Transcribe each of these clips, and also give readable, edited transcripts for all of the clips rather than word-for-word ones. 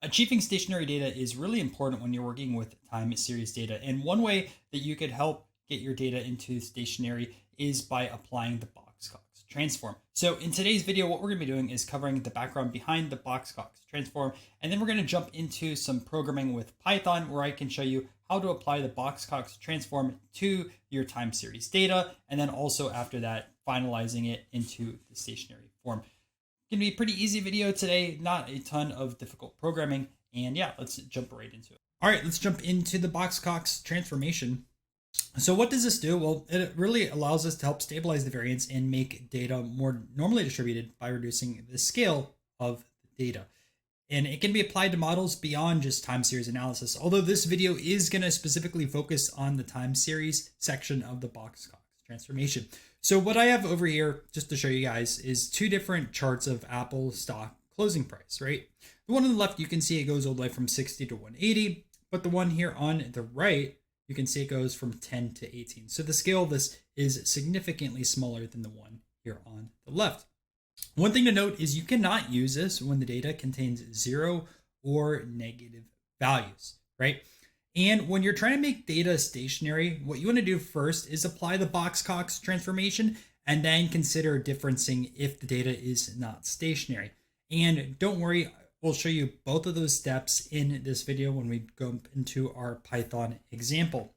Achieving stationary data is really important when you're working with time series data. And one way that you could help get your data into stationary is by applying the Box-Cox transform. So in today's video, what we're going to be doing is covering the background behind the Box-Cox transform. And then we're going to jump into some programming with Python where I can show you how to apply the Box-Cox transform to your time series data. And then also after that, finalizing it into the stationary form. Gonna be a pretty easy video today, not a ton of difficult programming. And yeah, let's jump right into it. All right, let's jump into the Box-Cox transformation. So what does this do? Well, it really allows us to help stabilize the variance and make data more normally distributed by reducing the scale of the data. And it can be applied to models beyond just time series analysis, although this video is going to specifically focus on the time series section of the Box-Cox transformation. So what I have over here, just to show you guys, is two different charts of Apple stock closing price, right? The one on the left, you can see it goes all the way from 60 to 180, but the one here on the right, you can see it goes from 10 to 18. So the scale of this is significantly smaller than the one here on the left. One thing to note is you cannot use this when the data contains 0 or negative values, right? And when you're trying to make data stationary, what you want to do first is apply the Box-Cox transformation and then consider differencing if the data is not stationary. And don't worry, we'll show you both of those steps in this video when we go into our Python example.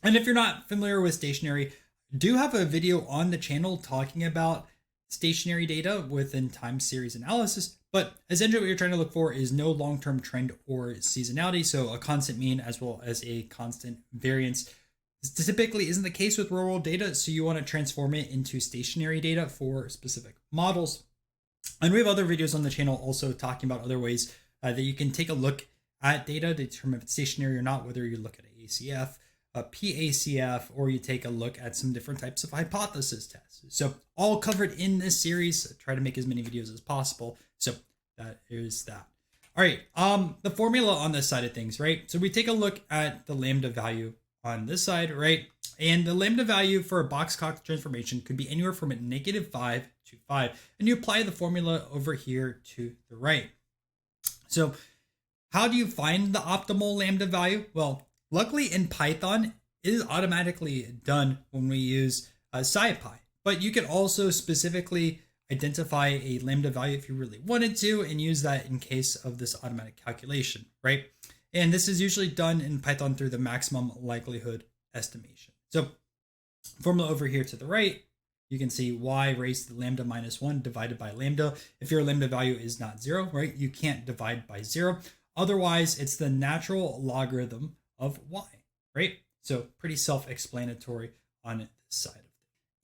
And if you're not familiar with stationary, I do have a video on the channel talking about stationary data within time series analysis, but essentially what you're trying to look for is no long-term trend or seasonality, so a constant mean as well as a constant variance. This typically isn't the case with real-world data, so you want to transform it into stationary data for specific models. And we have other videos on the channel also talking about other ways that you can take a look at data to determine if it's stationary or not, whether you look at ACF, a PACF, or you take a look at some different types of hypothesis tests. So all covered in this series. I try to make as many videos as possible. So that is that. All right, the formula on this side of things, right? So we take a look at the lambda value on this side, right? And the lambda value for a Box-Cox transformation could be anywhere from a -5 to 5. And you apply the formula over here to the right. So how do you find the optimal lambda value? Well, luckily in Python, it is automatically done when we use SciPy. But you can also specifically identify a lambda value if you really wanted to and use that in case of this automatic calculation, right? And this is usually done in Python through the maximum likelihood estimation. So formula over here to the right, you can see y raised to the lambda -1 divided by lambda. If your lambda value is not 0, right, you can't divide by 0. Otherwise, it's the natural logarithm of y, right? So pretty self-explanatory on this side of it.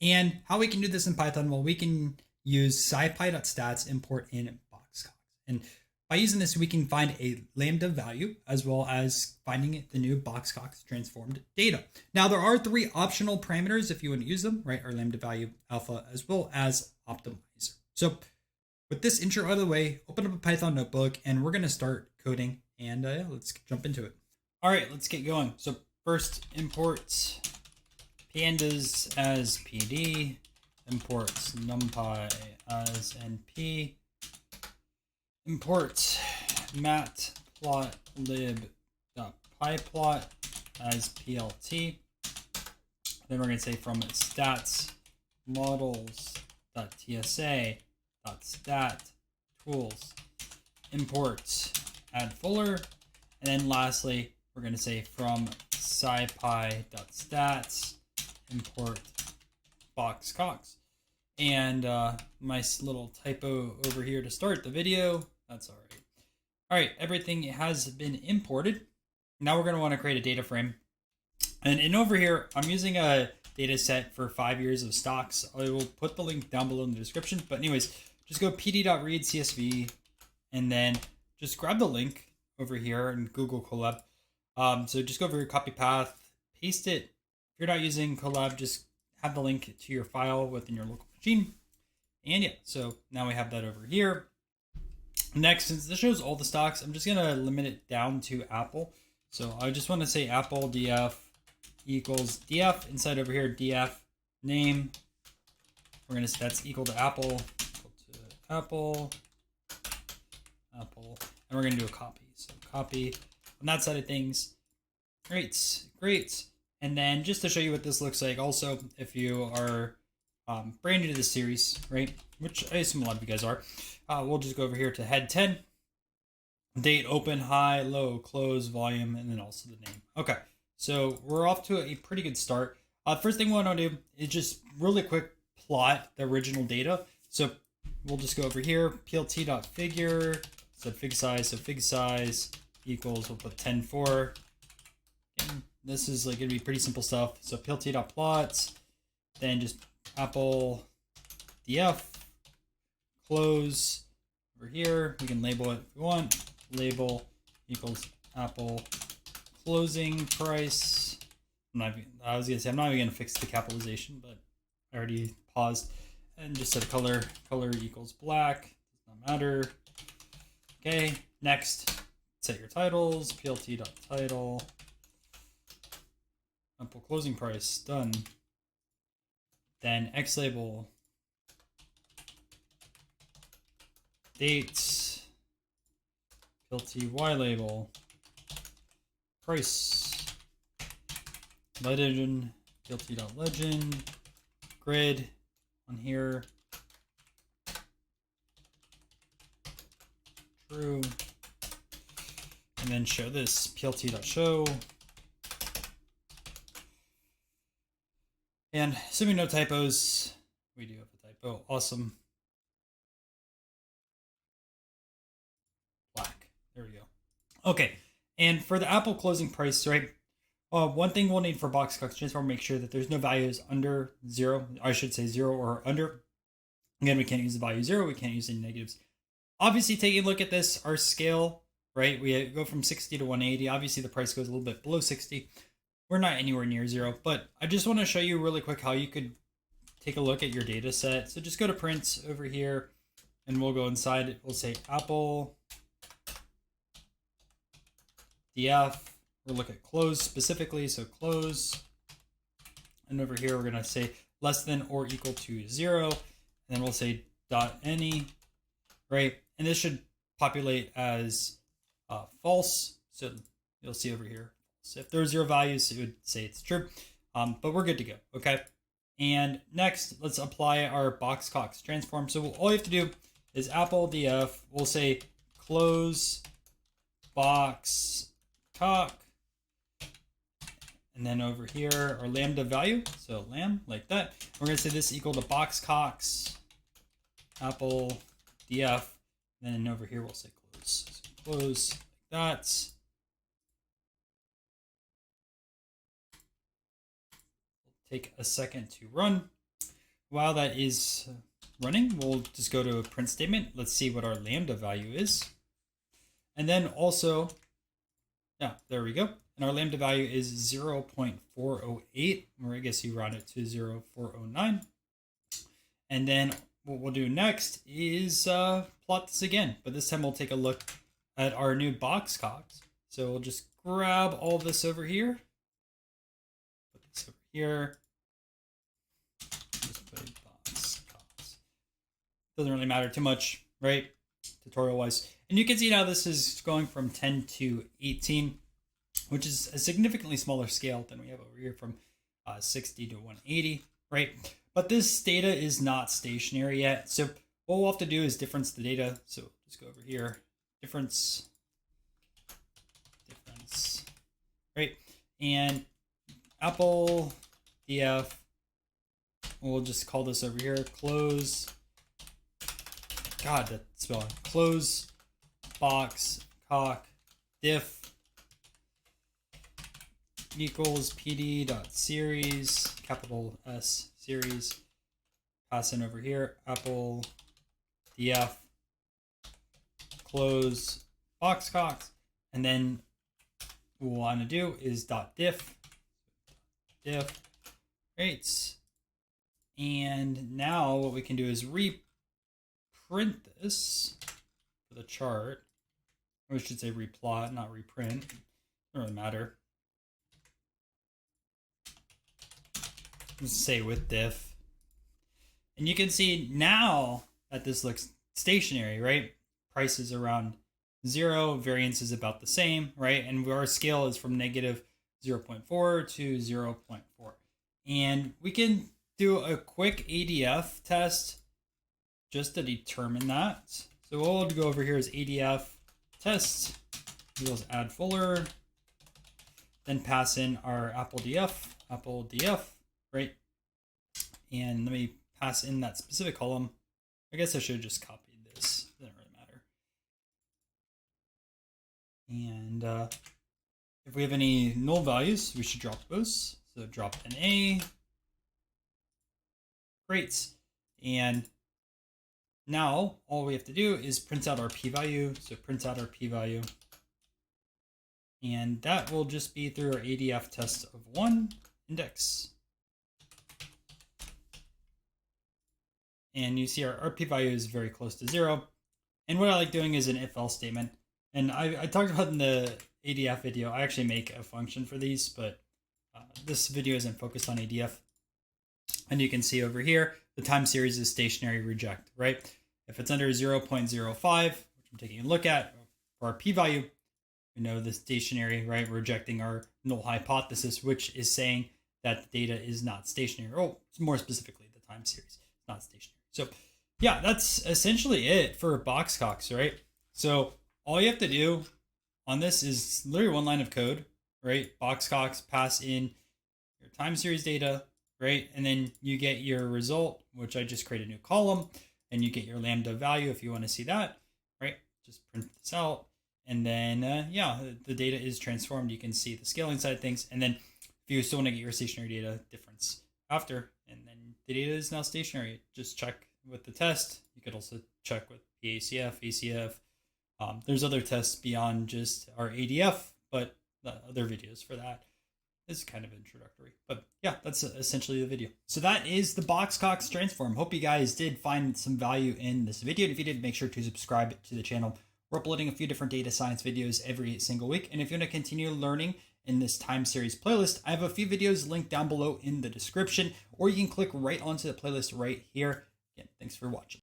And how we can do this in Python? Well, we can use scipy.stats import in Box-Cox. And by using this, we can find a lambda value as well as finding the new Box-Cox transformed data. Now, there are 3 optional parameters if you want to use them, right? Our lambda value, alpha, as well as optimizer. So with this intro out of the way, open up a Python notebook and we're going to start coding and let's jump into it. All right, let's get going. So first import pandas as PD, imports numpy as np, import matplotlib.pyplot as plt. Then we're going to say from stats models.tsa.stat tools import add fuller. And then lastly, we're going to say from scipy.stats import Box-Cox. And my little typo over here to start the video. That's all right. All right, everything has been imported. Now we're going to want to create a data frame. And over here, I'm using a data set for 5 years of stocks. I will put the link down below in the description. But anyways, just go pd.read CSV and then just grab the link over here in Google Colab. So just go over your copy path, paste it. If you're not using Colab, just have the link to your file within your local machine. And yeah, so now we have that over here. Next, since this shows all the stocks, I'm just going to limit it down to Apple. So I just want to say Apple df equals df. Inside over here, df name. We're going to say that's equal to Apple, and we're going to do a copy. So copy on that side of things. Great, great. And then just to show you what this looks like, also, if you are brand new to this series, right, which I assume a lot of you guys are, we'll just go over here to head 10, date, open, high, low, close, volume, and then also the name. Okay, so we're off to a pretty good start. First thing we want to do is just really quick plot the original data. So we'll just go over here, plt.figure, so fig size equals, we'll put 10.4. And this is like gonna be pretty simple stuff. So plt.plots, then just Apple DF, close over here. We can label it if we want. Label equals Apple closing price. I was gonna say I'm not even gonna fix the capitalization, but I already paused and just said color equals black. Does not matter. Okay, next, set your titles. Plt.title. Apple closing price, done. Then X label, dates, plt Y label, price, legend, plt.legend, grid on here, true, and then show this, plt.show. And assuming no typos, we do have a typo. Awesome. Black. There we go. Okay. And for the Apple closing price, right? One thing we'll need for Box-Cox Transform, make sure that there's no values under 0. I should say 0 or under. Again, we can't use the value 0. We can't use any negatives. Obviously, taking a look at this, our scale, right? We go from 60 to 180. Obviously, the price goes a little bit below 60. We're not anywhere near 0, but I just want to show you really quick how you could take a look at your data set. So just go to print over here and we'll go inside it. We'll say Apple DF. We'll look at close specifically. So close. And over here, we're going to say less than or equal to 0. And then we'll say .any, right? And this should populate as false. So you'll see over here. So if there's 0 values, it would say it's true, but we're good to go, okay? And next, let's apply our Box-Cox transform. So all you have to do is Apple DF, we'll say close Box-Cox, and then over here, our lambda value, so lamb, like that. We're gonna say this equal to Box-Cox, Apple DF, and then over here, we'll say close. So close, like that. Take a second to run. While that is running, we'll just go to a print statement. Let's see what our lambda value is. And then also, yeah, there we go. And our lambda value is 0.408, or I guess you round it to 0.409. And then what we'll do next is plot this again, but this time we'll take a look at our new Box-Cox. So we'll just grab all this over here. Put this over here. Just put Box-Cox. Doesn't really matter too much, right? Tutorial wise. And you can see now this is going from 10 to 18, which is a significantly smaller scale than we have over here from 60 to 180, right? But this data is not stationary yet. So what we'll have to do is difference the data. So just go over here, difference, right? And Apple DF, we'll just call this over here, close, God, that spelling, close Box-Cox diff equals pd.series, capital S series, pass in over here, Apple DF, close Box-Cox, and then what we'll want to do is .diff, right? And now what we can do is reprint this for the chart, or we should say replot, not reprint. Doesn't really matter. Let's say with diff. And you can see now that this looks stationary, right? Prices around 0, variance is about the same, right? And our scale is from negative 0.4 to 0.4. And we can do a quick ADF test just to determine that. So what we'll go over here is ADF Test equals add fuller, then pass in our Apple DF, right? And let me pass in that specific column. I guess I should have just copied this. Doesn't really matter. And if we have any null values, we should drop those. So drop NA. Great. And now all we have to do is print out our p-value. So print out our p-value. And that will just be through our ADF test of 1 index. And you see our p-value is very close to 0. And what I like doing is an if-else statement. And I talked about in the ADF video, I actually make a function for these, but this video isn't focused on ADF. And you can see over here, the time series is stationary reject, right? If it's under 0.05, which I'm taking a look at, for our p-value, we know the stationary, right? We're rejecting our null hypothesis, which is saying that the data is not stationary. Oh, more specifically, the time series, not stationary. So yeah, that's essentially it for Box-Cox, right? So all you have to do on this is literally one line of code, right? Box-Cox, pass in your time series data, right? And then you get your result, which I just create a new column, and you get your lambda value if you want to see that, right? Just print this out. And then, yeah, the data is transformed. You can see the scaling side of things. And then if you still want to get your stationary data difference after, and then the data is now stationary, just check with the test. You could also check with PACF, ACF. There's other tests beyond just our ADF, but the other videos for that is kind of introductory. But yeah, that's essentially the video. So that is the Box-Cox transform. Hope you guys did find some value in this video. And if you did, make sure to subscribe to the channel. We're uploading a few different data science videos every single week. And if you want to continue learning in this time series playlist, I have a few videos linked down below in the description, or you can click right onto the playlist right here. Again, thanks for watching.